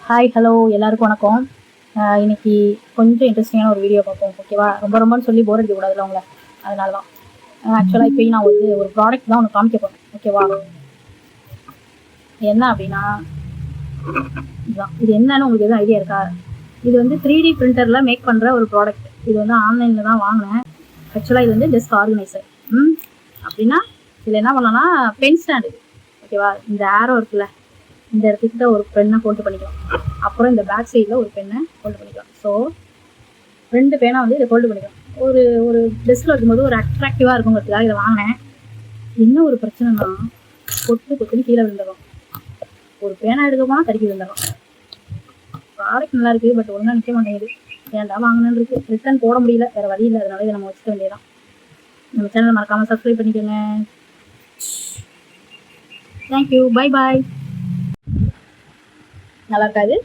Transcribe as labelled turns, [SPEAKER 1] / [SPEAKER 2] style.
[SPEAKER 1] Hi hello எல்லாருக்கும் வணக்கம். இன்னைக்கு கொஞ்சம் இன்ட்ரெஸ்டிங்கான ஒரு வீடியோ பார்ப்போம். ஓகேவா? ரொம்பன்னு சொல்லி போர் அடிக்கக்கூடாதுல்ல உங்களை, அதனால தான். ஆக்சுவலாக இப்போ நான் ஒரு ப்ராடக்ட் தான் ஒன்று காமிக்க போகிறேன். ஓகேவா? என்ன அப்படின்னா இதுதான். இது என்னன்னு உங்களுக்கு எதுவும் ஐடியா இருக்கா? இது வந்து 3D பிரிண்டரில் மேக் பண்ணுற ஒரு ப்ராடக்ட். இது வந்து ஆன்லைனில் தான் வாங்கினேன். ஆக்சுவலாக இது வந்து டெஸ்க் ஆர்கனைசர். அப்படின்னா இதில் என்ன பண்ணலாம்னா பென் ஸ்டாண்டு. ஓகேவா? இந்த ஆரோ இருக்குல்ல, இந்த இடத்துக்கிட்ட ஒரு பெண்ணை ஹோல்டு பண்ணிக்கலாம். அப்புறம் இந்த பேக் சைடில் ஒரு பெண்ணை ஹோல்டு பண்ணிக்கலாம். ஸோ 2 பேனா வந்து இதை ஹோல்டு பண்ணிக்கலாம். ஒரு ஒரு டெஸ்கில் இருக்கும்போது ஒரு அட்ராக்டிவாக இருக்குங்கிறதுக்காக இதை வாங்கினேன். என்ன ஒரு பிரச்சனைனா கொத்துன்னு கீழே விழுந்துடும். ஒரு பேனா எடுக்க போனால் தடுக்கி விழுந்துடும். ப்ராடக்ட் நல்லா இருக்குது, பட் ஒழுங்காக நிற்க மாட்டேங்குது. ஏன்டா வாங்கினு இருக்கு. ரிட்டர்ன் போட முடியல, வேறு வழி இல்லை. அதனால இதை நம்ம வச்சுக்க வேண்டியதான். நம்ம சேனலை மறக்காமல் சப்ஸ்கிரைப் பண்ணிக்கோங்க. Thank you, bye bye. நல்லா இருக்காது.